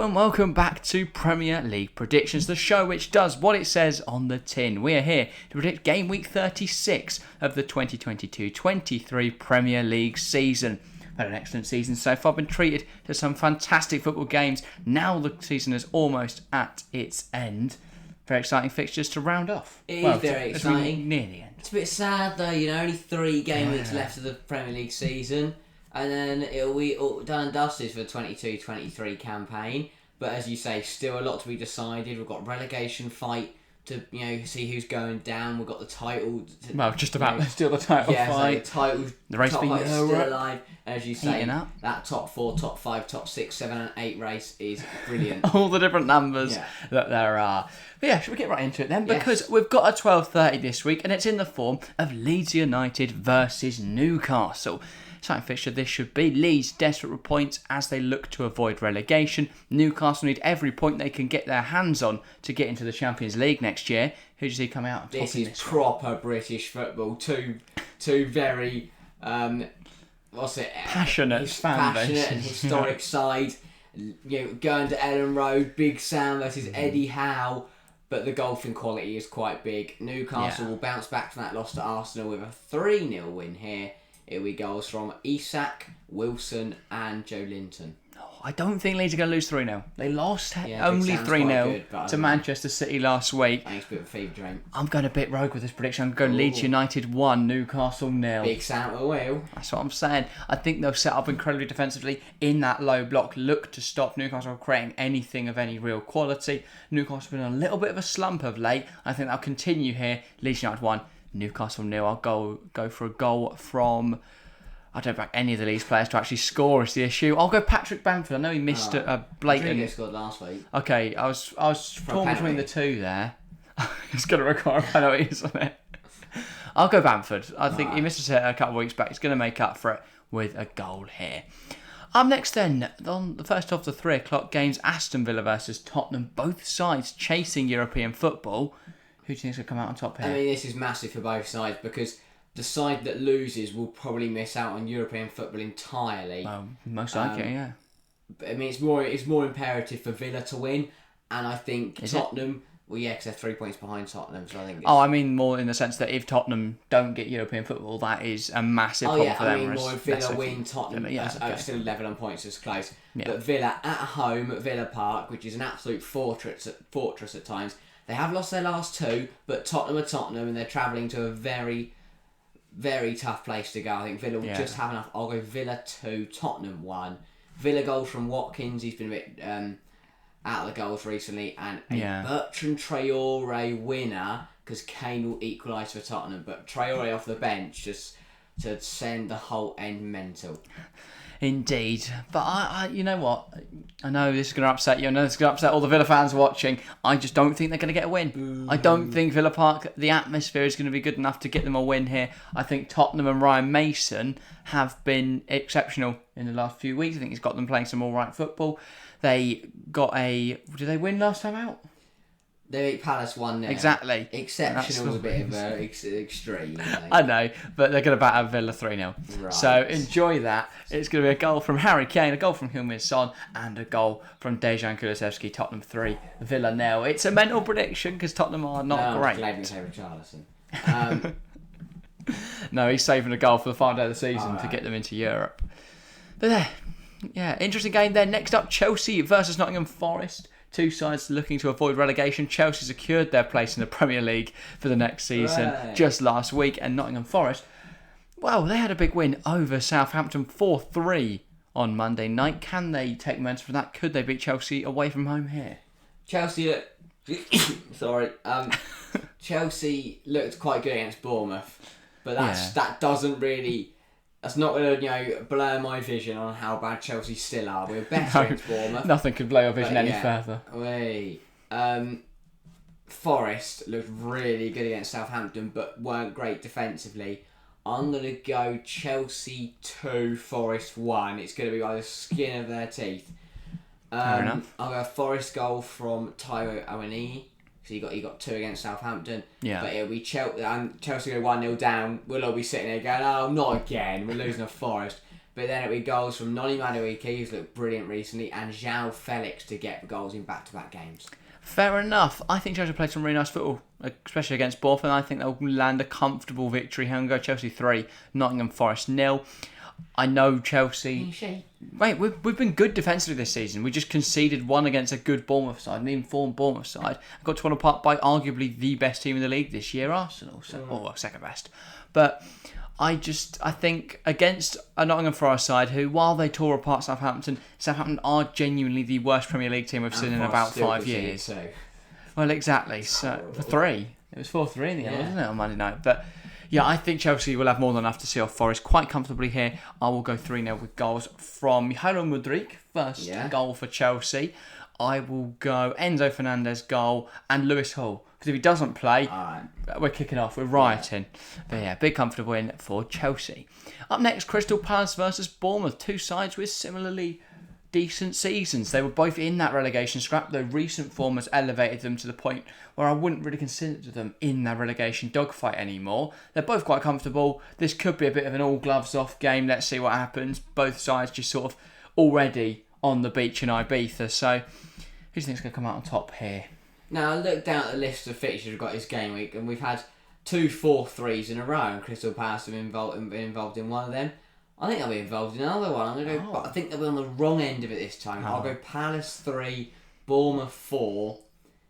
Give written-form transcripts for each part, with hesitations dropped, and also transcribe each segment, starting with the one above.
Hello and welcome back to Premier League Predictions, the show which does what it says on the tin. We are here to predict Game Week 36 of the 2022-23 Premier League season. We've had an excellent season so far, been treated to some fantastic football games. Now the season is almost at its end. Very exciting fixtures to round off. It is very exciting. Near the end. It's a bit sad though, only 3 game weeks left of the Premier League season. And then it'll be all done and dusted for the 22-23 campaign. But as you say, still a lot to be decided. We've got relegation fight to see who's going down. We've got the title. Just about still the title fight. So the title. The race being still alive. As you say, that top 4, top 5, top 6, 7 and 8 race is brilliant. All the different numbers that there are. But yeah, should we get right into it then? Because we've got a 12:30 this week, and it's in the form of Leeds United versus Newcastle. Exciting fixture this should be. Leeds desperate for points as they look to avoid relegation. Newcastle need every point they can get their hands on to get into the Champions League next year. Who does he come out on top This in is this proper British football. Two very passionate fan bases. And historic side. Going to Ellen Road, Big Sam versus Eddie Howe. But the golfing quality is quite big. Newcastle will bounce back from that loss to Arsenal with a 3-0 win here. Here we goes from Isak, Wilson and Joe Linton. I don't think Leeds are going to lose 3-0. They lost only 3-0 to Manchester City last week. I think it's a bit of a fever dream. I'm going a bit rogue with this prediction. I'm going Leeds United 1, Newcastle 0. Big Sam at the wheel. That's what I'm saying. I think they'll set up incredibly defensively in that low block. Look to stop Newcastle from creating anything of any real quality. Newcastle have been on a little bit of a slump of late. I think they'll continue here. Leeds United 1. Newcastle 0. I'll go for a goal from... I don't back any of the Leeds players to actually score is the issue. I'll go Patrick Bamford. I know he missed a blatant... He scored last week. Okay, I was torn between the two there. It's going to require a penalty, isn't it? I'll go Bamford. I think he missed a couple of weeks back. He's going to make up for it with a goal here. Up next then, on the first of the 3 o'clock games, Aston Villa versus Tottenham. Both sides chasing European football. Who do you think is going to come out on top here? I mean, this is massive for both sides because the side that loses will probably miss out on European football entirely. Most likely, yeah. But, I mean, it's more imperative for Villa to win, and I think Tottenham... Well, yeah, because they're 3 points behind Tottenham, so I think... I mean more in the sense that if Tottenham don't get European football, that is a massive problem for them. I mean more if Villa win, Tottenham are still level on points, it's close. Yeah. But Villa at home at Villa Park, which is an absolute fortress at times, they have lost their last 2, but Tottenham are Tottenham, and they're travelling to a very... very tough place to go. I think Villa will just have enough. I'll go Villa 2, Tottenham 1. Villa goals from Watkins. He's been a bit out of the goals recently. And a Bertrand Traore winner because Kane will equalise for Tottenham. But Traore off the bench just to send the whole end mental. Indeed. But I you know what? I know this is going to upset you. I know this is going to upset all the Villa fans watching. I just don't think they're going to get a win. I don't think Villa Park, the atmosphere is going to be good enough to get them a win here. I think Tottenham and Ryan Mason have been exceptional in the last few weeks. I think he's got them playing some all right football. They got did they win last time out? They beat Palace 1-0. Exactly. Exceptional is a bit of an extreme. I know, but they're going to batter Villa 3-0. Right. So enjoy that. It's going to be a goal from Harry Kane, a goal from Heung-min Son, and a goal from Dejan Kulusevski. Tottenham 3, Villa 0. It's a mental prediction because Tottenham are not great. Richarlison. No, he's saving a goal for the final day of the season to get them into Europe. But there, interesting game there. Next up, Chelsea versus Nottingham Forest. 2 sides looking to avoid relegation. Chelsea secured their place in the Premier League for the next season just last week. And Nottingham Forest, well, they had a big win over Southampton 4-3 on Monday night. Can they take momentum from that? Could they beat Chelsea away from home here? Chelsea Chelsea looked quite good against Bournemouth. But that doesn't really... That's not going to, blur my vision on how bad Chelsea still are. We were better against Bournemouth. Nothing could blur your vision any further. Forest looked really good against Southampton, but weren't great defensively. I'm going to go Chelsea 2, Forest 1. It's going to be by the skin of their teeth. Fair enough. I'll go Forest goal from Taiwo Awoniyi. So he got 2 against Southampton. Yeah. But it'll be Chelsea go 1-0 down. We'll all be sitting there going, oh, not again. We're losing to Forest. But then it'll be goals from Noni Madueke, who's looked brilliant recently, and João Felix to get the goals in back-to-back games. Fair enough. I think Chelsea played some really nice football, especially against Bournemouth, and I think they'll land a comfortable victory here and go Chelsea 3, Nottingham Forest 0. I know Chelsea... Wait, we've been good defensively this season. We just conceded one against a good Bournemouth side, an informed Bournemouth side. Got torn apart by arguably the best team in the league this year, Arsenal, or second best. But I think against a Nottingham Forest side who, while they tore apart Southampton are genuinely the worst Premier League team we've seen in about 5 years. Well, exactly. So for 3, it was 4-3 in the end, wasn't it, on Monday night? But yeah, I think Chelsea will have more than enough to see off Forest quite comfortably here. I will go 3-0 with goals from Mihailo Mudryk, first goal for Chelsea. I will go Enzo Fernandez goal and Lewis Hall. Because if he doesn't play, we're kicking off. We're rioting. But yeah, big comfortable win for Chelsea. Up next, Crystal Palace versus Bournemouth. Two sides with similarly decent seasons. They were both in that relegation scrap, though recent form has elevated them to the point where I wouldn't really consider them in that relegation dogfight anymore. They're both quite comfortable. This could be a bit of an all gloves off game. Let's see what happens. Both sides just sort of already on the beach in Ibiza. So who do you think's going to come out on top here? Now, I looked down at the list of fixtures we've got this game week, and we've had 2 4-3s in a row, and Crystal Palace have been involved in one of them. I think they'll be involved in another one. I'm going to go. I think they'll be on the wrong end of it this time. I'll go Palace 3, Bournemouth 4.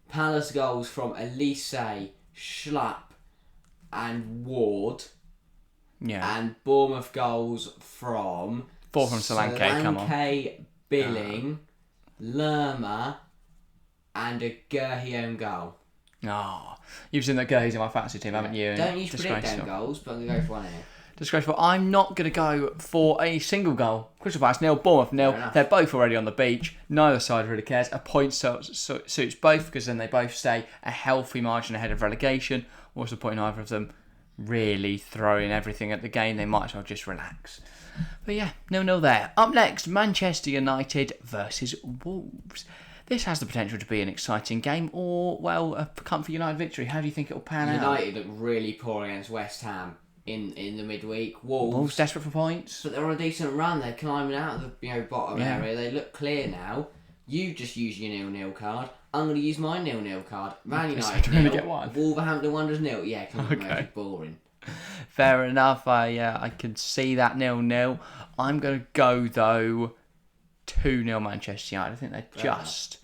Palace goals from Elise, Schlapp, and Ward. Yeah. And Bournemouth goals from 4 from Solanke, come on. Billing, Lerma, and a Gurhey own goal. Oh, you've seen that Gurhey's in my fantasy team, haven't you? Don't use predict own goals, but I'm going to go for one here. Disgraceful. I'm not going to go for a single goal. Crystal Palace 0, Bournemouth 0. They're both already on the beach. Neither side really cares. A point suits both because then they both stay a healthy margin ahead of relegation. What's the point in either of them really throwing everything at the game? They might as well just relax. But yeah, 0-0 there. Up next, Manchester United versus Wolves. This has the potential to be an exciting game or, well, a comfy United victory. How do you think it'll pan out? United look really poor against West Ham in the midweek. Wolves desperate for points, but they're on a decent run. They're climbing out of the bottom area. They look clear now. You just use your 0-0 card. I'm going to use my 0-0 card. Man United so get one. Wolverhampton Wanderers 0. Yeah, it's boring. Fair enough. I can see that 0-0. I'm going to go though 2-0 Manchester United. I think they're just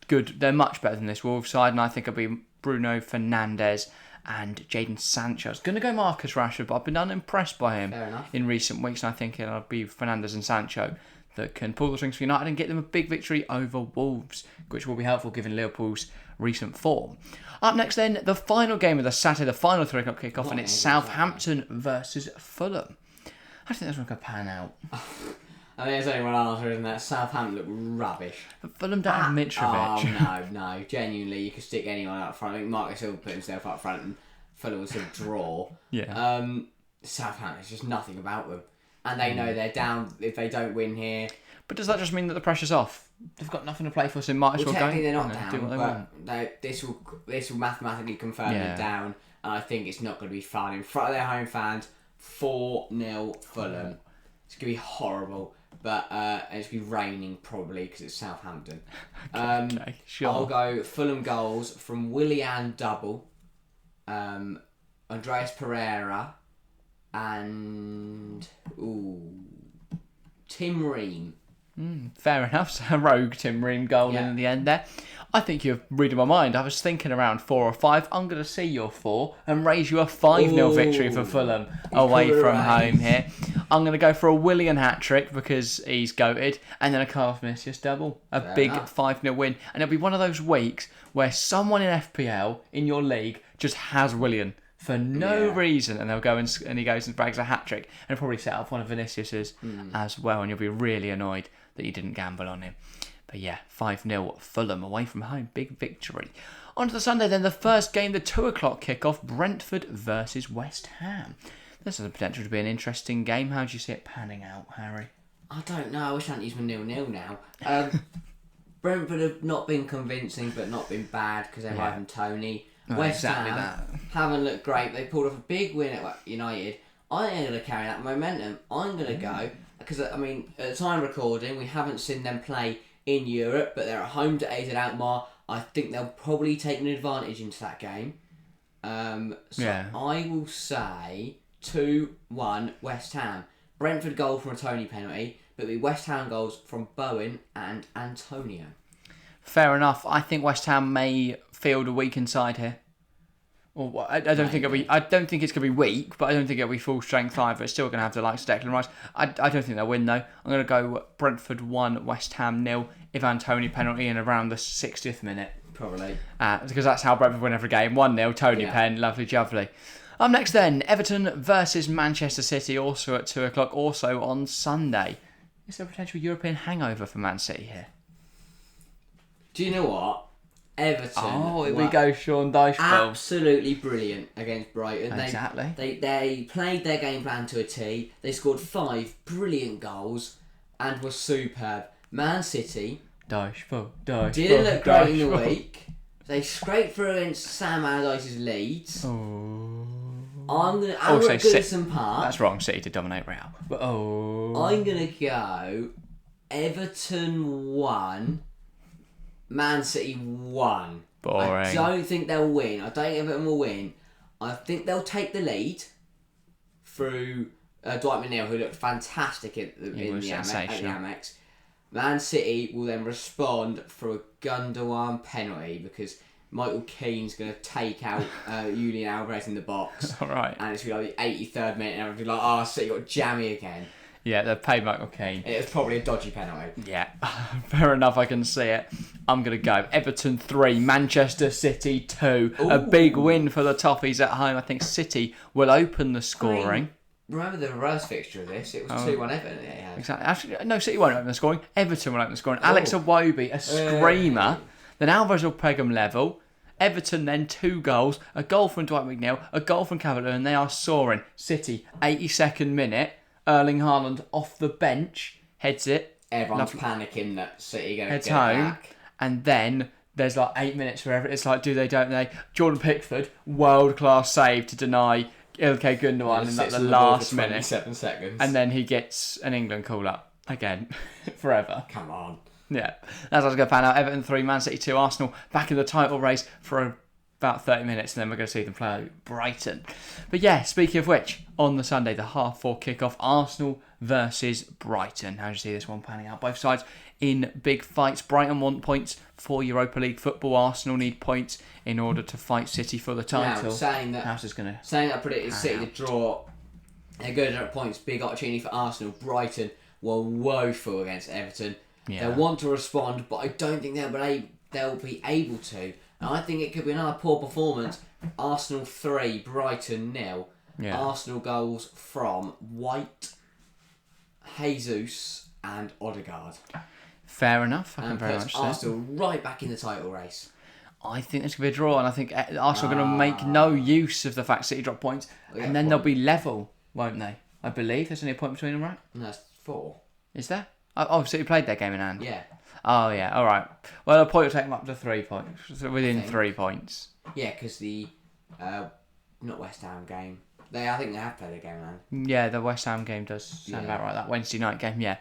good. They're much better than this Wolves side, and I think it'll be Bruno Fernandes and Jadon Sancho. I was going to go Marcus Rashford, but I've been unimpressed by him in recent weeks, and I think it'll be Fernandes and Sancho that can pull the strings for United and get them a big victory over Wolves, which will be helpful given Liverpool's recent form. Up next then, the final game of the Saturday, the final 3 o'clock kickoff, and it's Southampton versus Fulham. I think that's going to pan out. I think there's only one answer, isn't there? Southampton look rubbish. But Fulham don't have Mitrovic. Oh, no. Genuinely, you could stick anyone up front. I think Marcus Hill put himself up front and Fulham was sort of draw. Yeah. Southampton, there's just nothing about them. And they know they're down if they don't win here. But does that just mean that the pressure's off? They've got nothing to play for, so might as well go. Technically they're not down, but this will mathematically confirm them down. And I think it's not going to be fun. In front of their home fans, 4-0 Fulham. It's going to be horrible. But it's going to be raining probably because it's Southampton. Okay, sure. I'll go Fulham goals from Willian Double, Andreas Pereira, and Tim Ream. Fair enough. So a rogue Tim Ream goal in the end there. I think you're reading my mind. I was thinking around 4 or 5. I'm going to see your 4 and raise you a 5-0 victory for Fulham away from home here. I'm going to go for a Willian hat-trick because he's goated, and then a Carlos Vinicius double. Big 5-0 win. And it'll be one of those weeks where someone in FPL in your league just has Willian for no reason, and they'll go and he goes and bags a hat-trick and probably set up one of Vinicius's as well, and you'll be really annoyed that you didn't gamble on him. But yeah, 5-0 Fulham away from home. Big victory. On to the Sunday then, the first game, the 2 o'clock kickoff, Brentford versus West Ham. This has the potential to be an interesting game. How do you see it panning out, Harry? I don't know. I wish I hadn't used my 0-0 now. Brentford have not been convincing, but not been bad because they're Ivan Toney. West Ham haven't looked great. They pulled off a big win at United. I think they're going to carry that momentum. I'm going to go because I mean, at the time of recording, we haven't seen them play in Europe, but they're at home to AZ Alkmaar. I think they'll probably take an advantage into that game. I will say 2-1 West Ham. Brentford goal from a Tony penalty, but the West Ham goals from Bowen and Antonio. Fair enough. I think West Ham may field a weakened side here. Or I don't think it'll be. I don't think it's going to be weak, but I don't think it'll be full strength either. It's still going to have the likes of Declan Rice. I don't think they'll win though. I'm going to go Brentford 1, West Ham 0. If Antonio penalty in around the 60th minute. Probably. Because that's how Brentford win every game. 1-0, Tony pen, lovely jubbly. Up next then, Everton versus Manchester City, also at 2 o'clock, also on Sunday. Is there a potential European hangover for Man City here? Do you know what? Everton. Oh, here we go, Sean Dyche. Absolutely brilliant against Brighton. Exactly. They played their game plan to a T. They scored 5 brilliant goals and were superb. Man City didn't look great in the week. They scraped through against Sam Allardyce's Leeds. I'm at Goodison Park. That's wrong. City to dominate Real. But I'm gonna go Everton 1. Man City 1. Boring. I don't think they'll win. I don't think Everton will win. I think they'll take the lead through Dwight McNeil, who looked fantastic in the Amex. Man City will then respond for a Gundogan penalty because Michael Keane's going to take out Julian Alvarez in the box. All right. And it's going to be the 83rd minute and everyone's like, oh, City got jammy again. Yeah, they've paid Michael Keane. It was probably a dodgy penalty. Yeah, fair enough, I can see it. I'm going to go Everton 3, Manchester City 2. Ooh. A big win for the Toffees at home. I think City will open the scoring. Remember the reverse fixture of this? It was 2-1 Everton. Exactly. Actually, no, City won't open the scoring. Everton will open the scoring. Alex Iwobi, a screamer. Then Alvarez will peg them level. Everton then 2 goals. A goal from Dwight McNeil. A goal from Cavalier. And they are soaring. City, 82nd minute. Erling Haaland off the bench. Heads it. Everyone's panicking that City are going to get home, back. And then there's like 8 minutes for Everton. It's like, do they, don't they? Jordan Pickford, world-class save to deny Ilkay Gundogan in like the last minute. 27 seconds. And then he gets an England call-up again. Forever. Come on. Yeah. That's how it's going to pan out. Everton 3, Man City 2, Arsenal back in the title race for about 30 minutes, and then we're going to see them play Brighton. But yeah, speaking of which, on the Sunday, the 4:30 kickoff, Arsenal versus Brighton. How do you see this one panning out? Both sides in big fights. Brighton want points for Europa League football. Arsenal need points in order to fight City for the title. Now, saying that I predicted City to draw, they're good at points. Big opportunity for Arsenal. Brighton were woeful against Everton. Yeah. They want to respond, but I don't think they'll be able to. I think it could be another poor performance. Arsenal 3, Brighton 0. Yeah. Arsenal goals from White, Jesus and Odegaard. Fair enough. I can very much say. Arsenal right back in the title race. I think there's going to be a draw, and I think Arsenal are going to make no use of the fact City drop points, and then they'll be level, won't they? I believe there's only a point between them, right? No, it's 4. Is there? Oh, City played their game in hand. Yeah. Oh, yeah, all right. Well, a point will take them up to 3 points, so within 3 points. Yeah, because the not West Ham game. I think they have played a game in hand. Yeah, the West Ham game does sound about right, that Wednesday night game, yeah.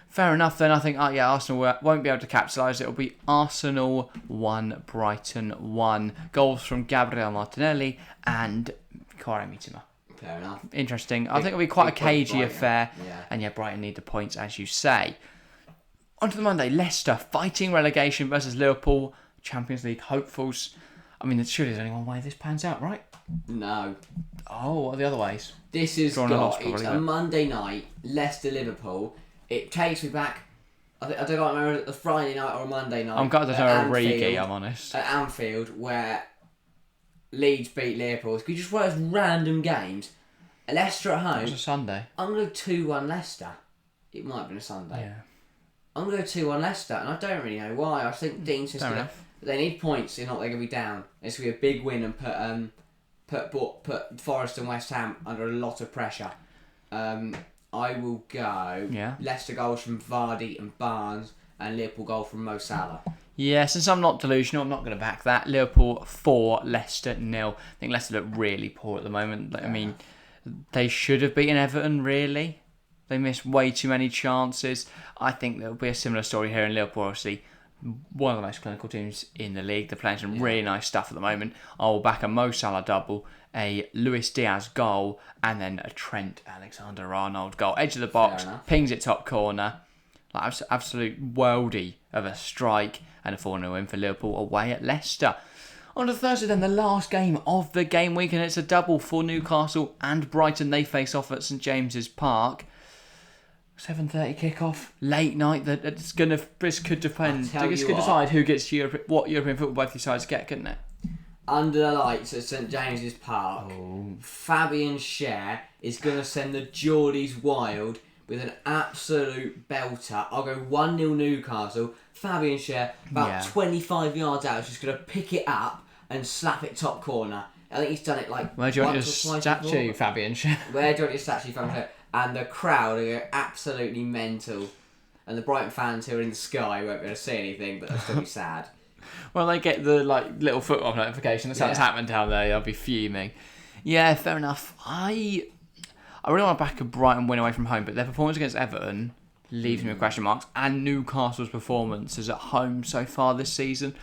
Fair enough, then. I think, Arsenal won't be able to capitalise. It'll be Arsenal 1, Brighton 1. Goals from Gabriel Martinelli and Kore Mitoma. Fair enough. Interesting. I think it'll be quite a cagey affair. Yeah. And Brighton need the points, as you say. On to the Monday, Leicester fighting relegation versus Liverpool, Champions League hopefuls. I mean, surely there's only one way this pans out, right? No. Oh, what are the other ways? This is it's a Monday night, Leicester-Liverpool. It takes me back, I don't remember, a Friday night or a Monday night. I'm going to know Origi, I'm honest. At Anfield, where Leeds beat Liverpool. You just watch random games. Leicester at home. It was a Sunday. I'm going to go 2-1 Leicester. It might have been a Sunday. Yeah. I'm going to go 2-1 Leicester, and I don't really know why. I think Dean's just they need points, if not they're going to be down. It's going to be a big win and put Forest and West Ham under a lot of pressure. I will go Leicester goals from Vardy and Barnes, and Liverpool goal from Mo Salah. Yeah, since I'm not delusional, I'm not going to back that. Liverpool 4, Leicester 0. I think Leicester look really poor at the moment. I mean, they should have beaten Everton, really. They missed way too many chances. I think there'll be a similar story here in Liverpool. Obviously, one of the most clinical teams in the league. They're playing some really nice stuff at the moment. I will back a Mo Salah double, a Luis Diaz goal, and then a Trent Alexander-Arnold goal. Edge of the box, pings it top corner. Like absolute worldie of a strike, and a 4-0 win for Liverpool away at Leicester. On to Thursday then, the last game of the game week, and it's a double for Newcastle and Brighton. They face off at St James's Park. 7:30 kickoff, late night. This could depend. This could decide who gets what European football both these sides get, couldn't it? Under the lights at St James's Park, Fabian Schär is going to send the Geordies wild with an absolute belter. I'll go 1-0 Newcastle. Fabian Schär, about 25 yards out, is just going to pick it up and slap it top corner. I think he's done it like Where do you want your statue, Fabian Schär? Where do you want your statue, Fabian Schär? And the crowd are going absolutely mental. And the Brighton fans who are in the sky won't be able to see anything, but they'll still be sad. Well, they get the little foot-off notification that something's happened down there. They'll be fuming. Yeah, fair enough. I really want to back a Brighton win away from home, but their performance against Everton leaves me with question marks. And Newcastle's performances at home so far this season,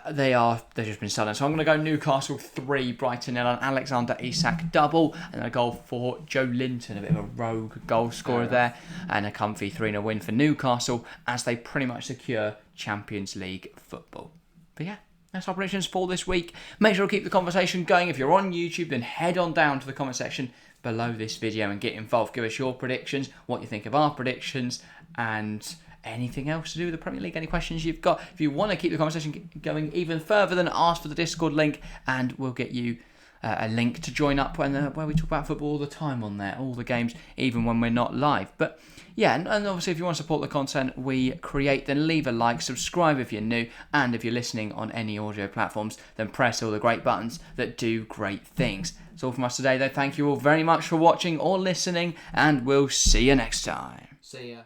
they've just been stunning. So I'm going to go Newcastle 3, Brighton 0, an Alexander Isak double, and a goal for Joe Linton, a bit of a rogue goal scorer there, and a comfy 3-0 win for Newcastle as they pretty much secure Champions League football. But yeah, that's our predictions for this week. Make sure to keep the conversation going. If you're on YouTube, then head on down to the comment section below this video and get involved. Give us your predictions, what you think of our predictions, and anything else to do with the Premier League, any questions you've got. If you want to keep the conversation going even further, then ask for the Discord link and we'll get you a link to join up where we talk about football all the time on there, all the games, even when we're not live. But yeah, and obviously if you want to support the content we create, then leave a like, subscribe if you're new, and if you're listening on any audio platforms, then press all the great buttons that do great things. That's all from us today though. Thank you all very much for watching or listening, and we'll see you next time. See ya.